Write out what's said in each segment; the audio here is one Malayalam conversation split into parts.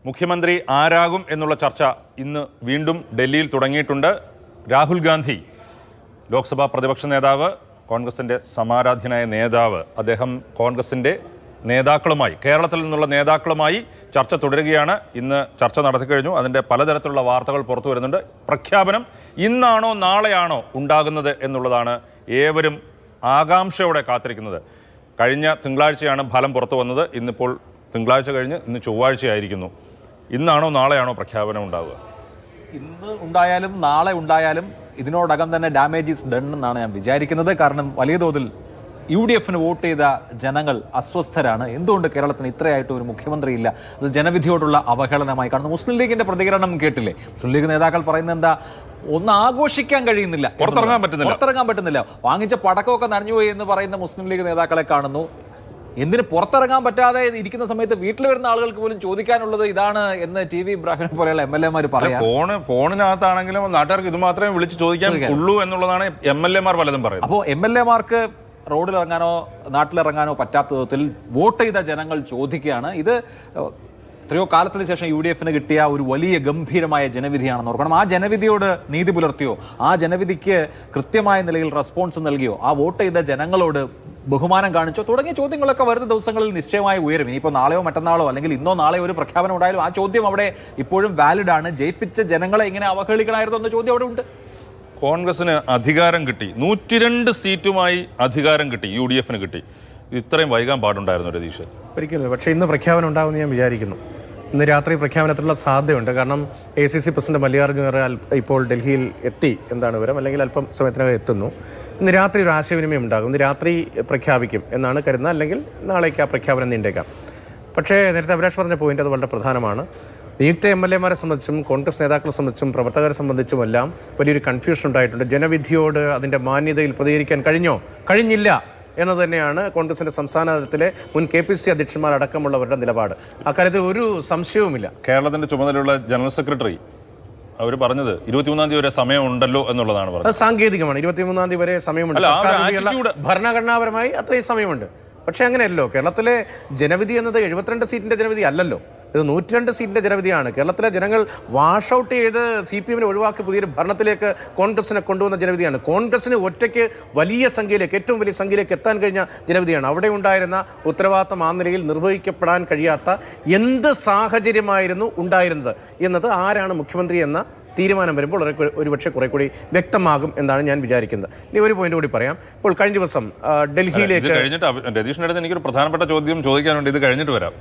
മുഖ്യമന്ത്രി ആരാകും എന്നുള്ള ചർച്ച ഇന്ന് വീണ്ടും ഡൽഹിയിൽ തുടങ്ങിയിട്ടുണ്ട്. രാഹുൽ ഗാന്ധി, ലോക്സഭാ പ്രതിപക്ഷ നേതാവ്, കോൺഗ്രസിൻ്റെ സമാരാധ്യനായ നേതാവ്, അദ്ദേഹം കോൺഗ്രസിൻ്റെ നേതാക്കളുമായി, കേരളത്തിൽ നിന്നുള്ള നേതാക്കളുമായി ചർച്ച തുടരുകയാണ്. ഇന്ന് ചർച്ച നടത്തിക്കഴിഞ്ഞു. അതിൻ്റെ പലതരത്തിലുള്ള വാർത്തകൾ പുറത്തു വരുന്നുണ്ട്. പ്രഖ്യാപനം ഇന്നാണോ നാളെയാണോ ഉണ്ടാകുന്നത് എന്നുള്ളതാണ് ഏവരും ആകാംക്ഷയോടെ കാത്തിരിക്കുന്നത്. കഴിഞ്ഞ തിങ്കളാഴ്ചയാണ് ഫലം പുറത്തു വന്നത്. ഇന്നിപ്പോൾ തിങ്കളാഴ്ച കഴിഞ്ഞ് ഇന്ന് ചൊവ്വാഴ്ചയായിരിക്കുന്നു. ഇന്നാണോ നാളെയാണോ പ്രഖ്യാപനം ഉണ്ടാവുക? ഇന്ന് ഉണ്ടായാലും നാളെ ഉണ്ടായാലും ഇതിനോടകം തന്നെ ഡാമേജ് ഈസ് ഡൺ എന്നാണ് ഞാൻ വിചാരിക്കുന്നത്. കാരണം വലിയ തോതിൽ UDFന് വോട്ട് ചെയ്ത ജനങ്ങൾ അസ്വസ്ഥരാണ്. എന്തുകൊണ്ട് കേരളത്തിന് ഇത്രയായിട്ട് ഒരു മുഖ്യമന്ത്രി ഇല്ല? അത് ജനവിധിയോടുള്ള അവഹേളനമായി കാണുന്നു. മുസ്ലിം ലീഗിന്റെ പ്രതികരണം കേട്ടില്ലേ? മുസ്ലിം ലീഗ് നേതാക്കൾ പറയുന്നത് എന്താ? ഒന്ന് ആഘോഷിക്കാൻ കഴിയുന്നില്ല, പുറത്തിറങ്ങാൻ പറ്റുന്നില്ല. വാങ്ങിച്ച പടക്കമൊക്കെ നനഞ്ഞുപോയി എന്ന് പറയുന്ന മുസ്ലിം ലീഗ് നേതാക്കളെ കാണുന്നു. എന്തിന് പുറത്തിറങ്ങാൻ പറ്റാതെ ഇരിക്കുന്ന സമയത്ത് വീട്ടിൽ വരുന്ന ആളുകൾക്ക് പോലും ചോദിക്കാനുള്ളത് ഇതാണ് എന്ന് TV ഇബ്രാഹിമിനെ പോലെയുള്ള MLA-മാർ പറയാം. ഫോണിനകത്താണെങ്കിലും നാട്ടുകാർക്ക് ഇത് മാത്രമേ വിളിച്ച് ചോദിക്കാൻ ഉള്ളൂ എന്നുള്ളതാണ് MLA-മാർ പലതും പറയുന്നത്. അപ്പോൾ MLA-മാർക്ക് റോഡിലിറങ്ങാനോ നാട്ടിലിറങ്ങാനോ പറ്റാത്ത വിധത്തിൽ വോട്ട് ചെയ്ത ജനങ്ങൾ ചോദിക്കുകയാണ്. ഇത് എത്രയോ കാലത്തിന് ശേഷം UDFന് കിട്ടിയ ഒരു വലിയ ഗംഭീരമായ ജനവിധിയാണെന്ന് ഓർക്കണം. ആ ജനവിധിയോട് നീതി പുലർത്തിയോ? ആ ജനവിധിക്ക് കൃത്യമായ നിലയിൽ റെസ്പോൺസ് നൽകിയോ? ആ വോട്ട് ചെയ്ത ജനങ്ങളോട് ബഹുമാനം കാണിച്ചോ? തുടങ്ങിയ ചോദ്യങ്ങളൊക്കെ വരുന്ന ദിവസങ്ങളിൽ നിശ്ചയമായി ഉയരും. ഇനിയിപ്പോൾ നാളെയോ മറ്റന്നാളോ അല്ലെങ്കിൽ ഇന്നോ നാളെയോ ഒരു പ്രഖ്യാപനം ഉണ്ടായാലും ആ ചോദ്യം അവിടെ ഇപ്പോഴും വാലിഡ് ആണ്. ജയിപ്പിച്ച ജനങ്ങളെ ഇങ്ങനെ അവഹേളിക്കണമായിരുന്നു എന്ന ചോദ്യം അവിടെ ഉണ്ട്. കോൺഗ്രസിന് അധികാരം കിട്ടി, 102 സീറ്റുമായി അധികാരം കിട്ടി, UDFന് കിട്ടി. ഇത്രയും വൈകാൻ പാടുണ്ടായിരുന്നു രതീഷ്? ഒരിക്കലും. പക്ഷേ ഇന്ന് പ്രഖ്യാപനം ഉണ്ടാകുമെന്ന് ഞാൻ വിചാരിക്കുന്നു. ഇന്ന് രാത്രി പ്രഖ്യാപനത്തിലുള്ള സാധ്യതയുണ്ട്. കാരണം ACC പ്രസിഡന്റ് മല്ലികാർജ്ജുന ഖാർഗെ ഇപ്പോൾ ഡൽഹിയിൽ എത്തി എന്താണ് വിവരം, അല്ലെങ്കിൽ അല്പം സമയത്തിനകം എത്തുന്നു. ഇന്ന് രാത്രി ഒരു ആശയവിനിമയം ഉണ്ടാകും. ഇന്ന് രാത്രി പ്രഖ്യാപിക്കും എന്നാണ് കരുതുന്നത്, അല്ലെങ്കിൽ നാളേക്ക് ആ പ്രഖ്യാപനം നീണ്ടേക്കാം. പക്ഷേ നേരത്തെ അഭിലാഷ് പറഞ്ഞ പോയിന്റ് അത് വളരെ പ്രധാനമാണ്. നിയുക്ത MLA-മാരെ സംബന്ധിച്ചും കോൺഗ്രസ് നേതാക്കളെ സംബന്ധിച്ചും പ്രവർത്തകരെ സംബന്ധിച്ചുമെല്ലാം വലിയൊരു കൺഫ്യൂഷൻ ഉണ്ടായിട്ടുണ്ട്. ജനവിധിയോട് അതിൻ്റെ മാന്യതയിൽ പ്രതികരിക്കാൻ കഴിഞ്ഞില്ല എന്നത് തന്നെയാണ് കോൺഗ്രസിൻ്റെ സംസ്ഥാന തലത്തിലെ മുൻ KPC അധ്യക്ഷന്മാരടക്കമുള്ളവരുടെ നിലപാട്. അക്കാര്യത്തിൽ ഒരു സംശയവുമില്ല. കേരളത്തിൻ്റെ ചുമതലയുള്ള ജനറൽ സെക്രട്ടറി അവർ പറഞ്ഞത് 23-ാം തീയതി വരെ സമയമുണ്ടല്ലോ എന്നുള്ളതാണ് പറഞ്ഞത്. അത് സാങ്കേതികമാണ്. 23-ാം തീയതി വരെ സമയമുണ്ട്. ഭരണഘടനാപരമായി അത്രയും സമയമുണ്ട്. പക്ഷേ അങ്ങനെയല്ലോ. കേരളത്തിലെ ജനവിധി എന്നത് 72 സീറ്റിൻ്റെ ജനവിധി അല്ലല്ലോ. ഇത് 102 സീറ്റിൻ്റെ ജനവിധിയാണ്. കേരളത്തിലെ ജനങ്ങൾ വാഷ് ഔട്ട് ചെയ്ത് CPM-നെ ഒഴിവാക്കി പുതിയൊരു ഭരണത്തിലേക്ക് കോൺഗ്രസിനെ കൊണ്ടുവന്ന ജനവിധിയാണ്. കോൺഗ്രസിന് ഒറ്റയ്ക്ക് വലിയ സംഖ്യയിലേക്ക്, ഏറ്റവും വലിയ സംഖ്യയിലേക്ക് എത്താൻ കഴിഞ്ഞ ജനവിധിയാണ്. അവിടെ ഉണ്ടായിരുന്ന ഉത്തരവാദിത്തം ആ നിലയിൽ നിർവഹിക്കപ്പെടാൻ കഴിയാത്ത എന്ത് സാഹചര്യമായിരുന്നു ഉണ്ടായിരുന്നത് എന്നത് ആരാണ് മുഖ്യമന്ത്രി എന്ന തീരുമാനം വരുമ്പോൾ ഒരുപക്ഷെ കുറെ കൂടി വ്യക്തമാകും എന്നാണ് ഞാൻ വിചാരിക്കുന്നത്. ഇനി ഒരു പോയിന്റ് കൂടി പറയാം. ഇപ്പോൾ കഴിഞ്ഞ ദിവസം ഡൽഹിയിലേക്ക് രതീഷിനടുത്ത് എനിക്കൊരു പ്രധാനപ്പെട്ട ചോദ്യം ചോദിക്കാനുണ്ട്. ഇത് കഴിഞ്ഞിട്ട് വരാം.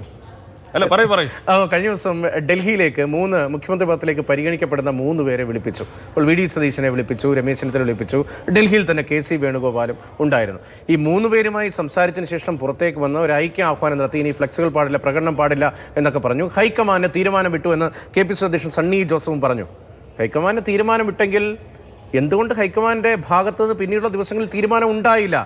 കഴിഞ്ഞ ദിവസം ഡൽഹിയിലേക്ക് 3 മുഖ്യമന്ത്രി പദത്തിലേക്ക് പരിഗണിക്കപ്പെടുന്ന 3 പേരെ വിളിപ്പിച്ചു. ഇപ്പോൾ VD സതീശനെ വിളിപ്പിച്ചു, രമേശ് ചെന്നിത്തല വിളിപ്പിച്ചു, ഡൽഹിയിൽ തന്നെ KC വേണുഗോപാലും ഉണ്ടായിരുന്നു. ഈ 3 പേരുമായി സംസാരിച്ചതിന് ശേഷം പുറത്തേക്ക് വന്ന ഒരു ഐക്യ ആഹ്വാനം നടത്തി. ഇനി ഫ്ലെക്സുകൾ പാടില്ല, പ്രകടനം പാടില്ല എന്നൊക്കെ പറഞ്ഞു. ഹൈക്കമാൻഡ് തീരുമാനം വിട്ടു എന്ന് KPC അധ്യക്ഷൻ സണ്ണി ജോസഫും പറഞ്ഞു. ഹൈക്കമാൻഡ് തീരുമാനം വിട്ടെങ്കിൽ എന്തുകൊണ്ട് ഹൈക്കമാൻഡിൻ്റെ ഭാഗത്തു നിന്ന് പിന്നീടുള്ള ദിവസങ്ങളിൽ തീരുമാനം ഉണ്ടായില്ല?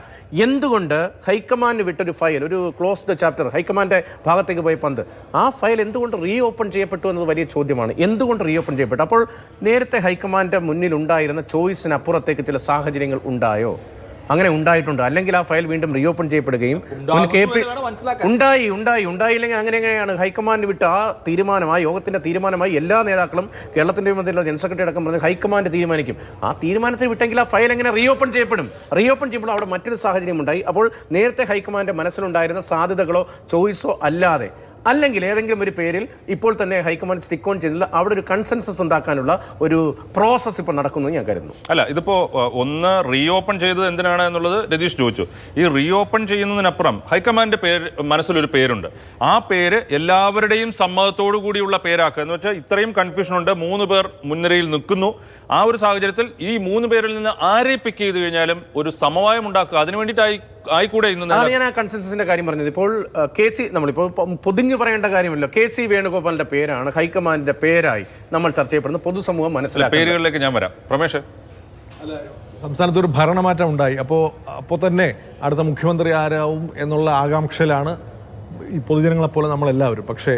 എന്തുകൊണ്ട് ഹൈക്കമാൻഡ് വിട്ടൊരു ഫയൽ, ഒരു ക്ലോസ്ഡ് ചാപ്റ്റർ, ഹൈക്കമാൻഡിൻ്റെ ഭാഗത്തേക്ക് പോയ പന്ത്, ആ ഫയൽ എന്തുകൊണ്ട് റീഓപ്പൺ ചെയ്യപ്പെട്ടു എന്നത് വലിയ ചോദ്യമാണ്. എന്തുകൊണ്ട് റീഓപ്പൺ ചെയ്യപ്പെട്ടു? അപ്പോൾ നേരത്തെ ഹൈക്കമാൻഡിൻ്റെ മുന്നിൽ ഉണ്ടായിരുന്ന ചോയ്സിനപ്പുറത്തേക്ക് ചില സാഹചര്യങ്ങൾ ഉണ്ടായോ? അങ്ങനെ ഉണ്ടായിട്ടുണ്ട്. അല്ലെങ്കിൽ ആ ഫയൽ വീണ്ടും റീഓപ്പൺ ചെയ്യപ്പെടുകയും ഉണ്ടായില്ലെങ്കിൽ അങ്ങനെ എങ്ങനെയാണ് ഹൈക്കമാൻഡ് വിട്ട് ആ തീരുമാനം, ആ യോഗത്തിൻ്റെ തീരുമാനമായി എല്ലാ നേതാക്കളും കേരളത്തിൻ്റെ മധ്യത്തിലുള്ള ജനറൽ സെക്രട്ടറി അടക്കം പറഞ്ഞ് ഹൈക്കമാൻഡ് തീരുമാനിക്കും. ആ തീരുമാനത്തിൽ വിട്ടെങ്കിൽ ആ ഫയൽ എങ്ങനെ റീഓപ്പൺ ചെയ്യപ്പെടും? റീഓപ്പൺ ചെയ്യുമ്പോൾ അവിടെ മറ്റൊരു സാഹചര്യം ഉണ്ടായി. അപ്പോൾ നേരത്തെ ഹൈക്കമാൻഡ് മനസ്സിലുണ്ടായിരുന്ന സാധ്യതകളോ ചോയ്സോ അല്ലാതെ, അല്ലെങ്കിൽ ഏതെങ്കിലും ഒരു പേരിൽ ഇപ്പോൾ തന്നെ ഹൈക്കമാൻഡ് സ്റ്റിക്ക് ഓൺ ചെയ്തില്ല, അവിടെ ഒരു കൺസെൻസസ് ഉണ്ടാക്കാനുള്ള ഒരു പ്രോസസ്സ് ഇപ്പോൾ നടക്കുന്നു ഞാൻ കരുതുന്നു. അല്ല, ഇതിപ്പോൾ ഒന്ന് റീഓപ്പൺ ചെയ്തത് എന്തിനാണ് എന്നുള്ളത് രതീഷ് ചോദിച്ചു. ഈ റീഓപ്പൺ ചെയ്യുന്നതിനപ്പുറം ഹൈക്കമാൻഡിൻ്റെ മനസ്സിലൊരു പേരുണ്ട്. ആ പേര് എല്ലാവരുടെയും സമ്മതത്തോടു കൂടിയുള്ള പേരാക്കുക എന്ന് വെച്ചാൽ ഇത്രയും കൺഫ്യൂഷനുണ്ട്. 3 പേർ മുൻനിരയിൽ നിൽക്കുന്നു. ആ ഒരു സാഹചര്യത്തിൽ ഈ 3 പേരിൽ നിന്ന് ആരെ പിക്ക് ചെയ്ത് കഴിഞ്ഞാലും ഒരു സമവായം ഉണ്ടാക്കുക, അതിനു വേണ്ടിയിട്ടായി ആയിക്കൂടെ? ഞാൻ ആ കൺസെൻസസിന്റെ കാര്യം പറഞ്ഞത്. ഇപ്പോൾ KC, നമ്മളിപ്പോൾ പൊതിഞ്ഞു പറയേണ്ട കാര്യമല്ലോ, KC വേണുഗോപാലിന്റെ പേരാണ് ഹൈക്കമാൻഡിന്റെ പേരായി നമ്മൾ ചർച്ച ചെയ്യപ്പെടുന്നത്. പൊതുസമൂഹം മനസ്സിലാക്കുക. പേരുകളിലേക്ക് ഞാൻ വരാം. പ്രമേഷ്, സംസ്ഥാനത്ത് ഒരു ഭരണമാറ്റം ഉണ്ടായി. അപ്പോൾ തന്നെ അടുത്ത മുഖ്യമന്ത്രി ആരാവും എന്നുള്ള ആകാംക്ഷയിലാണ് ഈ പൊതുജനങ്ങളെപ്പോലെ നമ്മളെല്ലാവരും. പക്ഷേ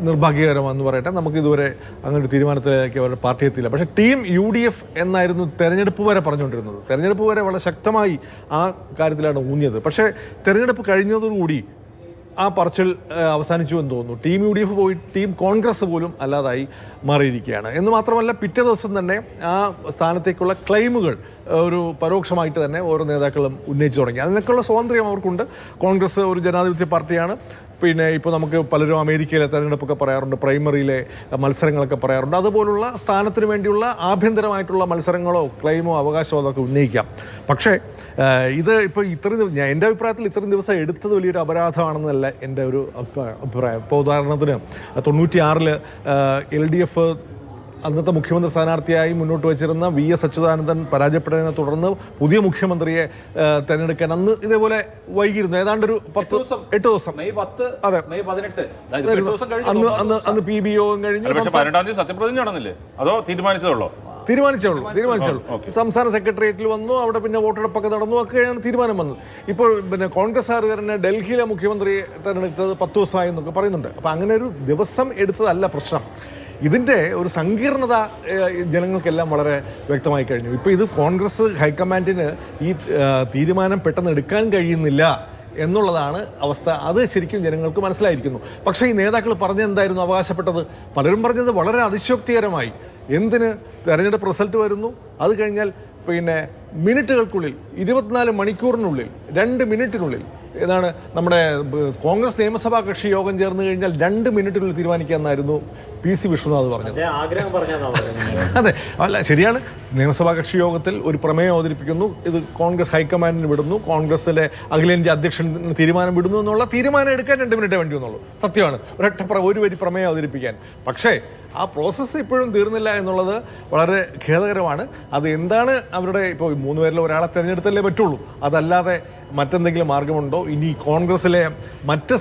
നിർഭാഗ്യകരമെന്ന് പറയട്ടെ, നമുക്കിതുവരെ അങ്ങനെ ഒരു തീരുമാനത്തിലേക്ക് അവരുടെ പാർട്ടി എത്തിയില്ല. പക്ഷേ ടീം UDF എന്നായിരുന്നു തെരഞ്ഞെടുപ്പ് വരെ പറഞ്ഞുകൊണ്ടിരുന്നത്. തെരഞ്ഞെടുപ്പ് വരെ വളരെ ശക്തമായി ആ കാര്യത്തിലാണ് ഊന്നിയത്. പക്ഷേ തെരഞ്ഞെടുപ്പ് കഴിഞ്ഞതോടുകൂടി ആ പറച്ചിൽ അവസാനിച്ചു എന്ന് തോന്നുന്നു. ടീം UDF പോയി ടീം കോൺഗ്രസ് പോലും അല്ലാതായി മാറിയിരിക്കുകയാണ്. എന്ന് മാത്രമല്ല പിറ്റേ ദിവസം തന്നെ ആ സ്ഥാനത്തേക്കുള്ള ക്ലെയിമുകൾ ഒരു പരോക്ഷമായിട്ട് തന്നെ ഓരോ നേതാക്കളും ഉന്നയിച്ചു തുടങ്ങി. അതിനൊക്കെയുള്ള സ്വാതന്ത്ര്യം അവർക്കുണ്ട്. കോൺഗ്രസ് ഒരു ജനാധിപത്യ പാർട്ടിയാണ്. പിന്നെ ഇപ്പോൾ നമുക്ക് പലരും അമേരിക്കയിലെ തെരഞ്ഞെടുപ്പൊക്കെ പറയാറുണ്ട്, പ്രൈമറിയിലെ മത്സരങ്ങളൊക്കെ പറയാറുണ്ട്. അതുപോലുള്ള സ്ഥാനത്തിന് വേണ്ടിയുള്ള ആഭ്യന്തരമായിട്ടുള്ള മത്സരങ്ങളോ ക്ലെയിമോ അവകാശമോ അതൊക്കെ ഉന്നയിക്കാം. പക്ഷേ ഇത് ഇപ്പോൾ എൻ്റെ അഭിപ്രായത്തിൽ ഇത്രയും ദിവസം എടുത്തത് വലിയൊരു അപരാധമാണെന്നല്ല എൻ്റെ ഒരു അഭിപ്രായം. ഇപ്പോൾ ഉദാഹരണത്തിന് 96 LDF അന്നത്തെ മുഖ്യമന്ത്രി സ്ഥാനാർത്ഥിയായി മുന്നോട്ട് വെച്ചിരുന്ന VS അച്യുതാനന്ദൻ പരാജയപ്പെട്ടതിനെ തുടർന്ന് പുതിയ മുഖ്യമന്ത്രിയെ തെരഞ്ഞെടുക്കാൻ അന്ന് ഇതേപോലെ വൈകിയിരുന്നു. ഏതാണ്ട് ഒരു 8 ദിവസം. അതെ, അന്ന് PBO കഴിഞ്ഞു. സത്യപ്രതിജ്ഞ നടന്നില്ലേ, അതോ തീരുമാനിച്ചതുള്ളൂ? സംസ്ഥാന സെക്രട്ടേറിയറ്റിൽ വന്നു. അവിടെ പിന്നെ വോട്ടെടുപ്പൊക്കെ നടന്നു. ഒക്കെയാണ് തീരുമാനം വന്നത്. ഇപ്പോൾ പിന്നെ കോൺഗ്രസ്സുകാർ തന്നെ ഡൽഹിയിലെ മുഖ്യമന്ത്രിയെ തെരഞ്ഞെടുത്തത് 10 ദിവസമായി എന്നൊക്കെ പറയുന്നുണ്ട്. അപ്പം അങ്ങനെ ഒരു ദിവസം എടുത്തതല്ല പ്രശ്നം. ഇതിൻ്റെ ഒരു സങ്കീർണത ജനങ്ങൾക്കെല്ലാം വളരെ വ്യക്തമായി കഴിഞ്ഞു. ഇപ്പോൾ ഇത് കോൺഗ്രസ് ഹൈക്കമാൻഡിന് ഈ തീരുമാനം പെട്ടെന്ന് എടുക്കാൻ കഴിയുന്നില്ല എന്നുള്ളതാണ് അവസ്ഥ. അത് ശരിക്കും ജനങ്ങൾക്ക് മനസ്സിലായിരിക്കുന്നു. പക്ഷേ ഈ നേതാക്കൾ പറഞ്ഞെന്തായിരുന്നു അവകാശപ്പെട്ടത്? പലരും പറഞ്ഞത് വളരെ അതിശയോക്തികരമായി. എന്തിന്? തെരഞ്ഞെടുപ്പ് റിസൾട്ട് വരുന്നു, അത് കഴിഞ്ഞാൽ പിന്നെ മിനിറ്റുകൾക്കുള്ളിൽ 24 മണിക്കൂറിനുള്ളിൽ 2 മിനിറ്റിനുള്ളിൽ ഏതാണ് നമ്മുടെ കോൺഗ്രസ് നിയമസഭാ കക്ഷി യോഗം ചേർന്ന് കഴിഞ്ഞാൽ 2 മിനിറ്റിനുള്ളിൽ തീരുമാനിക്കാമെന്നായിരുന്നു PC വിശ്വനാഥ് പറഞ്ഞത്. അതെ, അല്ല ശരിയാണ്. നിയമസഭാ കക്ഷി യോഗത്തിൽ ഒരു പ്രമേയം അവതരിപ്പിക്കുന്നു, ഇത് കോൺഗ്രസ് ഹൈക്കമാൻഡിന് വിടുന്നു, കോൺഗ്രസിലെ അഖിലേന്ത്യാ അധ്യക്ഷൻ തീരുമാനം വിടുന്നു എന്നുള്ള തീരുമാനം എടുക്കാൻ 2 മിനിറ്റേ വേണ്ടി വന്നുള്ളൂ. സത്യമാണ്, ഒരു വരി പ്രമേയം അവതരിപ്പിക്കാൻ. പക്ഷേ ആ പ്രോസസ്സ് ഇപ്പോഴും തീർന്നില്ല എന്നുള്ളത് വളരെ ഖേദകരമാണ്. അത് എന്താണ് അവരുടെ ഇപ്പോൾ 3 പേരിൽ ഒരാളെ തിരഞ്ഞെടുത്തല്ലേ പറ്റുള്ളൂ, അതല്ലാതെ മറ്റെന്തെങ്കിലും മാർഗമുണ്ടോ? ഇനി കോൺഗ്രസിലെ മറ്റ്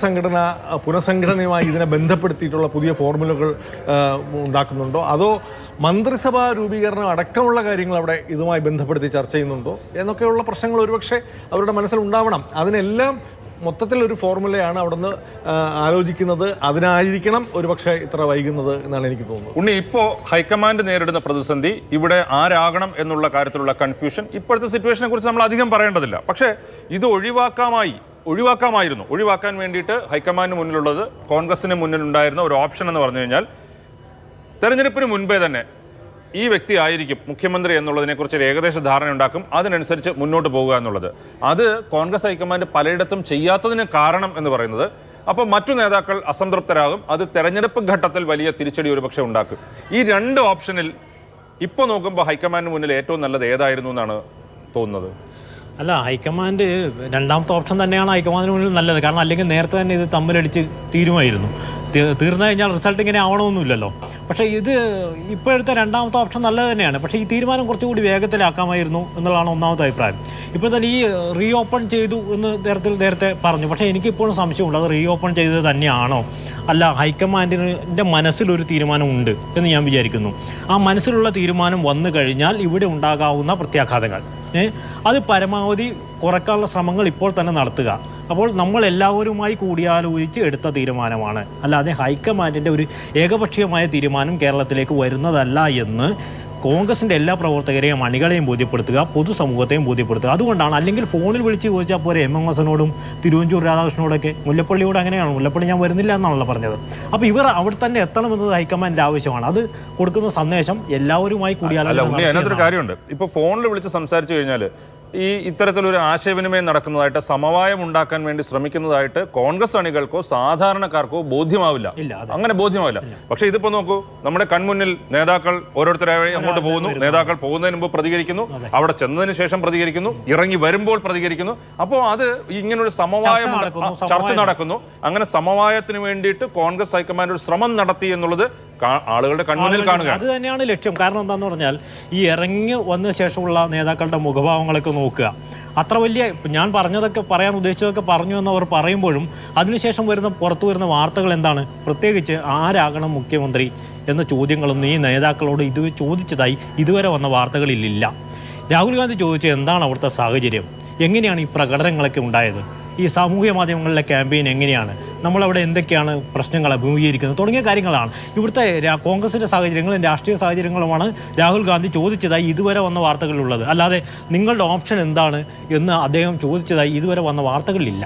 പുനഃസംഘടനയുമായി ഇതിനെ ബന്ധപ്പെടുത്തിയിട്ടുള്ള പുതിയ ഫോർമുലകൾ ഉണ്ടാക്കുന്നുണ്ടോ? അതോ മന്ത്രിസഭാ രൂപീകരണം അടക്കമുള്ള കാര്യങ്ങൾ അവിടെ ഇതുമായി ബന്ധപ്പെടുത്തി ചർച്ച ചെയ്യുന്നുണ്ടോ എന്നൊക്കെയുള്ള പ്രശ്നങ്ങൾ ഒരുപക്ഷെ അവരുടെ മനസ്സിലുണ്ടാവണം. അതിനെല്ലാം മൊത്തത്തിൽ ഒരു ഫോർമുലയാണ് അവിടുന്ന് ആലോചിക്കുന്നത്. അതിനായിരിക്കണം ഒരുപക്ഷെ ഇത്ര വൈകുന്നത് എന്നാണ് എനിക്ക് തോന്നുന്നത്. ഉണ്ണി, ഇപ്പോൾ ഹൈക്കമാൻഡ് നേരിടുന്ന പ്രതിസന്ധി, ഇവിടെ ആരാകണം എന്നുള്ള കാര്യത്തിലുള്ള കൺഫ്യൂഷൻ, ഇപ്പോഴത്തെ സിറ്റുവേഷനെ കുറിച്ച് നമ്മൾ അധികം പറയേണ്ടതില്ല. പക്ഷേ ഇത് ഒഴിവാക്കാൻ വേണ്ടിയിട്ട് ഹൈക്കമാൻഡിന് മുന്നിലുള്ളത്, കോൺഗ്രസിന് മുന്നിലുണ്ടായിരുന്ന ഒരു ഓപ്ഷൻ എന്ന് പറഞ്ഞു കഴിഞ്ഞാൽ തെരഞ്ഞെടുപ്പിന് മുൻപേ തന്നെ ഈ വ്യക്തി ആയിരിക്കും മുഖ്യമന്ത്രി എന്നുള്ളതിനെക്കുറിച്ച് ഒരു ഏകദേശ ധാരണ ഉണ്ടാക്കും, അതിനനുസരിച്ച് മുന്നോട്ട് പോകുക എന്നുള്ളത്. അത് കോൺഗ്രസ് ഹൈക്കമാൻഡ് പലയിടത്തും ചെയ്യാത്തതിന് കാരണം എന്ന് പറയുന്നത്, അപ്പോൾ മറ്റു നേതാക്കൾ അസംതൃപ്തരാകും. അത് തെരഞ്ഞെടുപ്പ് ഘട്ടത്തിൽ വലിയ തിരിച്ചടി ഒരുപക്ഷെ ഉണ്ടാക്കും. ഈ 2 ഓപ്ഷനിൽ ഇപ്പോൾ നോക്കുമ്പോൾ ഹൈക്കമാൻഡിന് മുന്നിൽ ഏറ്റവും നല്ലത് ഏതായിരുന്നു എന്നാണ് തോന്നുന്നത്? അല്ല, ഹൈക്കമാൻഡ് രണ്ടാമത്തെ ഓപ്ഷൻ തന്നെയാണ് ഹൈക്കമാൻഡിന് മുന്നിൽ നല്ലത്. കാരണം അല്ലെങ്കിൽ നേരത്തെ തന്നെ ഇത് തമ്മിലടിച്ച് തീരുമായിരുന്നു. തീർന്നു കഴിഞ്ഞാൽ റിസൾട്ട് ഇങ്ങനെ ആവണമെന്നില്ലല്ലോ. പക്ഷേ ഇത് ഇപ്പോഴത്തെ രണ്ടാമത്തെ ഓപ്ഷൻ നല്ലത് തന്നെയാണ്. പക്ഷേ ഈ തീരുമാനം കുറച്ചുകൂടി വേഗത്തിലാക്കാമായിരുന്നു എന്നുള്ളതാണ് ഒന്നാമത്തെ അഭിപ്രായം. ഇപ്പോൾ തന്നെ ഈ റീ ഓപ്പൺ ചെയ്തു എന്ന് നേരത്തെ പറഞ്ഞു. പക്ഷേ എനിക്കിപ്പോഴും സംശയമുണ്ട്, അത് റീ ഓപ്പൺ ചെയ്തത് തന്നെയാണോ അല്ല ഹൈക്കമാൻഡിൻ്റെ മനസ്സിലൊരു തീരുമാനമുണ്ട് എന്ന് ഞാൻ വിചാരിക്കുന്നു. ആ മനസ്സിലുള്ള തീരുമാനം വന്നു കഴിഞ്ഞാൽ ഇവിടെ ഉണ്ടാകാവുന്ന പ്രത്യാഘാതങ്ങൾ അത് പരമാവധി കുറയ്ക്കാനുള്ള ശ്രമങ്ങൾ ഇപ്പോൾ തന്നെ നടത്തുക. അപ്പോൾ നമ്മൾ എല്ലാവരുമായി കൂടിയാലോചിച്ച് എടുത്ത തീരുമാനമാണ്, അല്ലാതെ ഹൈക്കമാൻഡിൻ്റെ ഒരു ഏകപക്ഷീയമായ തീരുമാനം കേരളത്തിലേക്ക് വരുന്നതല്ല എന്ന് കോൺഗ്രസിൻ്റെ എല്ലാ പ്രവർത്തകരെയും അണികളെയും ബോധ്യപ്പെടുത്തുക, പൊതുസമൂഹത്തെയും ബോധ്യപ്പെടുത്തുക. അതുകൊണ്ടാണ്. അല്ലെങ്കിൽ ഫോണിൽ വിളിച്ച് ചോദിച്ചാൽ പോരെ MMSനോടും തിരുവഞ്ചൂർ രാധാകൃഷ്ണനോടൊക്കെ. മുല്ലപ്പള്ളിയോട് അങ്ങനെയാണ്, മുല്ലപ്പള്ളി ഞാൻ വരുന്നില്ല എന്നാണല്ലോ പറഞ്ഞത്. അപ്പോൾ ഇവർ അവിടെ തന്നെ എത്തണമെന്നത് ഹൈക്കമാൻഡിൻ്റെ ആവശ്യമാണ്. അത് കൊടുക്കുന്ന സന്ദേശം എല്ലാവരുമായി കൂടിയാലോചന. അതിനകത്തൊരു കാര്യമുണ്ട്. ഇപ്പോൾ ഫോണിൽ വിളിച്ച് സംസാരിച്ചു കഴിഞ്ഞാൽ ഇത്തരത്തിലൊരു ആശയവിനിമയം നടക്കുന്നതായിട്ട്, സമവായം ഉണ്ടാക്കാൻ വേണ്ടി ശ്രമിക്കുന്നതായിട്ട് കോൺഗ്രസ് അണികൾക്കോ സാധാരണക്കാർക്കോ ബോധ്യമാവില്ല. അങ്ങനെ ബോധ്യമാവില്ല. പക്ഷേ ഇതിപ്പോ നോക്കൂ, നമ്മുടെ കൺമുന്നിൽ നേതാക്കൾ ഓരോരുത്തരായി അങ്ങോട്ട് പോകുന്നു. നേതാക്കൾ പോകുന്നതിന് മുമ്പ് പ്രതികരിക്കുന്നു, അവിടെ ചെന്നതിന് ശേഷം പ്രതികരിക്കുന്നു, ഇറങ്ങി വരുമ്പോൾ പ്രതികരിക്കുന്നു. അപ്പോൾ അത് ഇങ്ങനൊരു സമവായം ചർച്ച നടക്കുന്നു. അങ്ങനെ സമവായത്തിന് വേണ്ടിയിട്ട് കോൺഗ്രസ് ഹൈക്കമാൻഡ് ഒരു ശ്രമം നടത്തി എന്നുള്ളത് ആളുകളുടെ കൺമുന്നിൽ കാണുക. അത് തന്നെയാണ് ലക്ഷ്യം. കാരണം എന്താണെന്ന് പറഞ്ഞാൽ ഈ ഇറങ്ങി വന്ന ശേഷമുള്ള നേതാക്കളുടെ മുഖഭാവങ്ങളൊക്കെ നോക്കുക. അത്ര വലിയ ഞാൻ പറഞ്ഞതൊക്കെ പറയാൻ ഉദ്ദേശിച്ചതൊക്കെ പറഞ്ഞു എന്ന് അവർ പറയുമ്പോഴും അതിനുശേഷം പുറത്തു വരുന്ന വാർത്തകൾ എന്താണ്? പ്രത്യേകിച്ച് ആരാകണം മുഖ്യമന്ത്രി എന്ന ചോദ്യങ്ങളൊന്നും ഈ നേതാക്കളോട് ഇത് ചോദിച്ചതായി ഇതുവരെ വന്ന വാർത്തകളിലില്ല. രാഹുൽ ഗാന്ധി ചോദിച്ചത് എന്താണ് അവിടുത്തെ സാഹചര്യം, എങ്ങനെയാണ് ഈ പ്രകടനങ്ങളൊക്കെ ഉണ്ടായത്, ഈ സാമൂഹ്യ മാധ്യമങ്ങളിലെ ക്യാമ്പയിൻ എങ്ങനെയാണ്, നമ്മളവിടെ എന്തൊക്കെയാണ് പ്രശ്നങ്ങൾ അഭിമുഖീകരിക്കുന്നത് തുടങ്ങിയ കാര്യങ്ങളാണ്. ഇവിടുത്തെ കോൺഗ്രസിൻ്റെ സാഹചര്യങ്ങളും രാഷ്ട്രീയ സാഹചര്യങ്ങളുമാണ് രാഹുൽ ഗാന്ധി ചോദിച്ചതായി ഇതുവരെ വന്ന വാർത്തകളിലുള്ളത്. അല്ലാതെ നിങ്ങളുടെ ഓപ്ഷൻ എന്താണ് എന്ന് അദ്ദേഹം ചോദിച്ചതായി ഇതുവരെ വന്ന വാർത്തകളിലില്ല.